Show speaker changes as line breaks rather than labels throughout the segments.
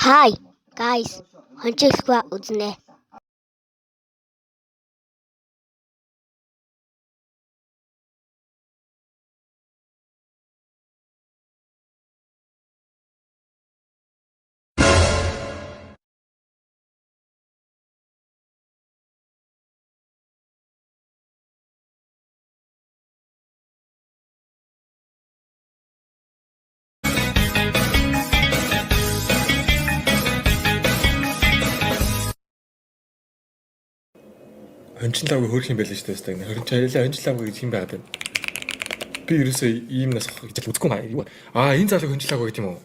Hi guys, хончилгүй үзнэ.
Хончлаагүй хөрх юм байл шүү дээ. 20 хончлаагүй гэж юм байгаад байна. Би ерөөсөө ийм нас гэж үзэхгүй маа. Энэ залуу хончлаагүй гэдэг юм уу?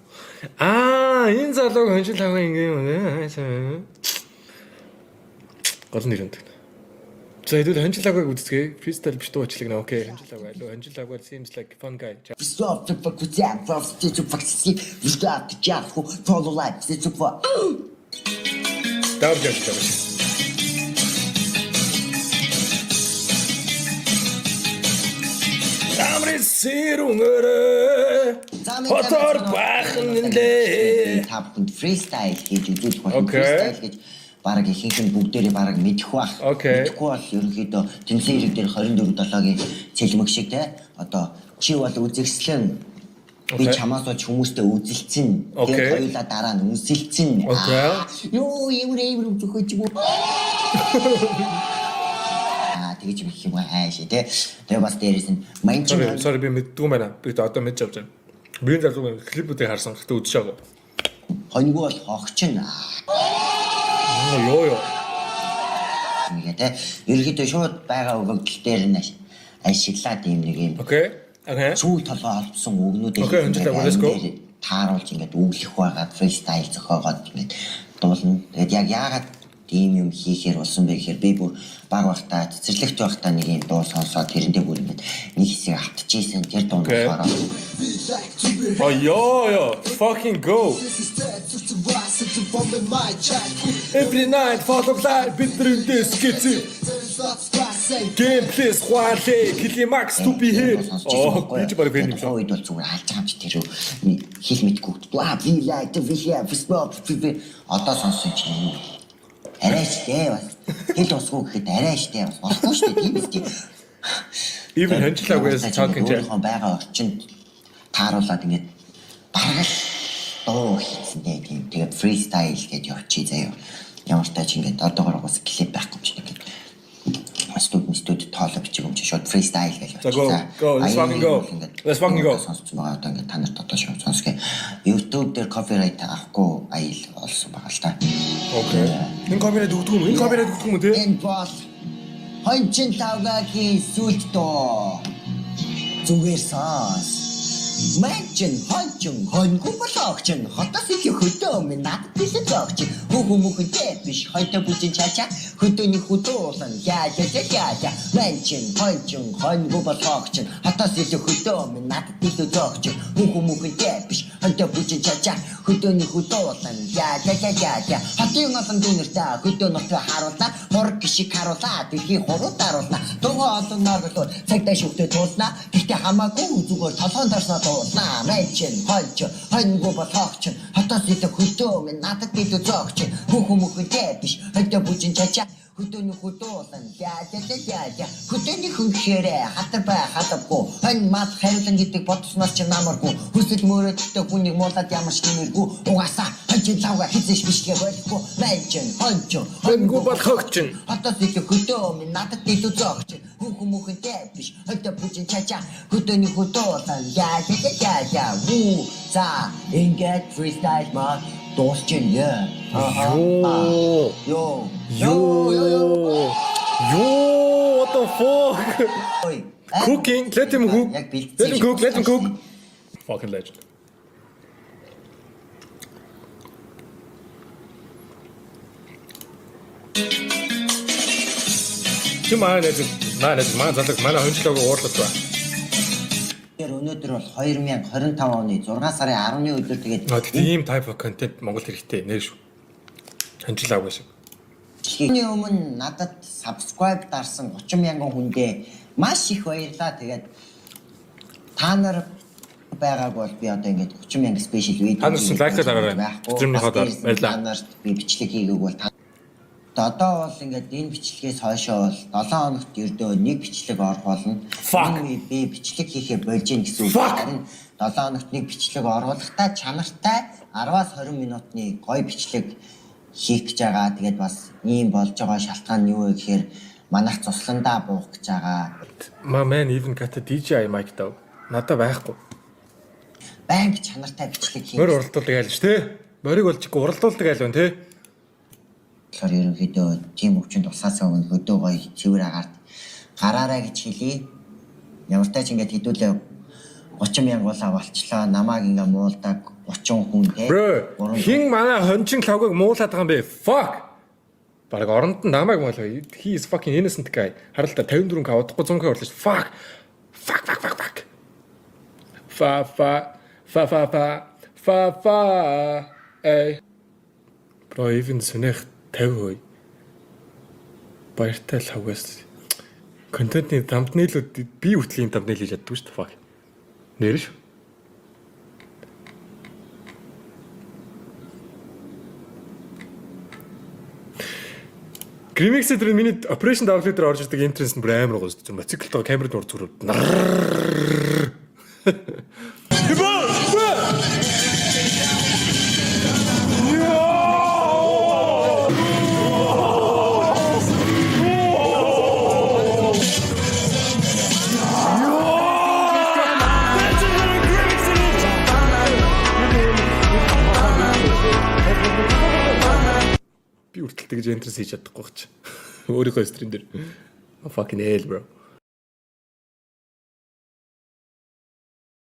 Энэ залуу хончлаагүй юм. Гол нэрэнд. За хэдүүл хончлаагүй үздэгээ. Freestyle биш дуу ачлаг нэ. Окей, хончлаагүй. Хончлаагүй seems like fun guy.
Stop the fuck with that. Stop the job. Follow life.
Давж явж. Сэрүнгэрэ хотор бахнлээ
тавханд фристайл хийж үзүүлэх болох фристайл гэж баг ихэнх нь бүгдээрээ баг мэдэх бах. Мэдхгүй бол ерөнхийдөө тэмцээн хэрэг дээр 24/7-гийн цэлмэг шиг те одоо чи бол үзэгслэн би чамаас болж хүмүүстэй үзэлцэн тэгээд хоёулаа дараа нь үнсэлцэн. Юу юм зөвхөж юу тэгэж их юм хайшаа те. Тэгээ бас дээрээс нь манчин
sorry би мэддгүй байна. Би одоо мэдж авч байна. Би залуу клипүүдийг харсан гэхдээ үзчихээг.
Хоньгүй бол хогчин.
Йоо.
Ингээ те. Ерөнхийдөө шууд байгаа өгөгдөл дээр нь ашиглаад юм нэг юм.
Окей.
Сүүл толгой олбсон өгнүүдийг тааруулж ингээд өглөх байгаа фристайл зохиогоод ингээд дуулна. Тэгээд яг яагаад ийм юм хийхээр болсон бэ гэхээр би бүр баг багтаа цэцэрлэгт байхдаа нэг юм дуу сонсоод тэрэндээ бүр ингээд нэг хэсэг автчихсэн тэр дуу болохоор
Yo, fucking go. Every night follow live between this kids. Gameplay squad-тэй Climax to be here. Би ч баг фэн юм шиг.
Ойд бол зүгээр алж байгаа юм чи тэр хэл мэдгүй. Бла би like the video for одоо сонссон чинь арайштэй бас хэл усгүй гэхэд арайштэй бас болохгүй шүү дээ тийм үстэй.
Even хончлаагүй talking jam
байгаа орчинд тааруулаад ингээд баргал дуу хийсэндээ тийм тэгээд freestyle гэж явчих заяа. Ямар ч тач ингээд одоогоор бас клип байхгүй юм шиг ингээд студ тоолоо бичих юм чи шууд freestyle гэж явчих.
Go, let's fucking go.
Сонсож байгаа одоо ингээд та нарт одоо сонсгоо. YouTube дээр copyright авахгүй аял олсон байгаа л та.
Окей. Энэ камерад өгдөг юм те?
Энэ бол хончин тавгагийн сүлд доо. Зүгээр сонс. Манчин хончин хоньгүй болохчин хотоос их хөдөө минь над бишээ зогч хүүхмөхтэй биш хойто бүжин чача хөдөөний хөдөөсөн яа манчин хончин хоньгүй болохчин хотоос их хөдөө минь над бишээ зогч хүүхмөхтэй биш хойто бүжин чача хөдөөний хөдөөсөн яа хотын олон дүнэртэй хөдөө нутгаа харуулна хург гişиг харуулна дэлхийн хурууд харуулна дугаа олон наргалууд цагтаа шүхтэй туулна гэхдээ хамаагүй зүгээр толгоон тарснаа манчин хоньгүй болохчин хотоос идэх хөдөө минь надад бид зогч хүүхмөхтэй биш хойто бүжин чача хөдөөний хөдөөсөн яа хөдөөний хөнгөрөө хатар бай хатахгүй хонь мат хариулан гэдэг бодсноос ч намаргүй хүсэл мөрөдтэй хүнийг муулаад ямар ч нэмэргүй угаасаа хончин лавга хизээш бишгээ болохгүй манчин
хоньгүй болохчин
хотоос идэх хөдөө минь надад бид зогч хүүхмөхтэй биш хойто бүжин чача хөдөөний хөдөөсөн яа вуу за ингээд freestyle маа дуусчин яа Yo,
what the fuck? Cooking, let him cook. Fucking legend. Чи манай залуу манай хончлоог уурлаад байна.
Өнөөдөр бол 2025 оны 6 сарын 10-ны өдөр тэгээд
ийм type of content Монгол хэрэгтэй нэр шүү. Хончлаагүй шиг.
Чиний өмнө надад subscribe дарсан 30 мянган хүндээ маш их баярлалаа. Тэгээд та нар байгааг бол би одоо ингээд 30,000 спешиал видео
Та нарт лайкаа дараарай. Стримийнхаа дараа баярлалаа.
Танарт би бичлэг хийгээг бол одоо бол ингээд энэ бичлэгээс хойшоо бол 7 хоногт ердөө нэг бичлэг орох болно. Би бичлэг хийхээ болж гин гэсэн үг. Харин 7 хоногт нэг бичлэг оруулахдаа чанартай 10-аас 20 минутны гоё бичлэг хийх гэж байгаа. Тэгээд бас ийм болж байгаа шалтгаан нь юу вэ гэхээр манайх цусландаа буух гэж байгаа.
My man even got a DJI mic though. Надад байхгүй.
Банк чанартай бичлэг хийх.
Мөр уралдуулдаг айлж тий. Морийг болчихгүй уралдуулдаг айл байна тий.
Тэгэхээр ерөнхийдөө тийм өвчнөд усаасаа өмнө хөдөө гоё цэвэр агаард гараарай гэж хэлье. Ямар ч тач ингээд хэдүүлээ 30,000 гуулаа болчлоо. Намааг ингээ муулдаг 30 хүн тий.
Хин манай хончин лавгыг муулаад байгаа юм бэ? Fuck. Бараг оронд нь намайг муулаа. He is fucking innocent guy. Харалтаа 54 к удахгүй 100 к орлоо. Fuck. Эй. Бро even сүнэх 50%. Баяртай лавгаас контентны тамбнэлүүд би үтлийн тамбнэл хийж чаддаг шүү дээ. Fuck. Нэр шүү. Grimix дээр миний operation download дээр орж ирдэг entrance нь бүр амар гоо шүү дээ. Моциклтоо камерад нуур зүрх. Би үргэлж тэгж entrance хийж чадахгүй ч. Өөрийнхөө стрим дээр. Fucking hell bro.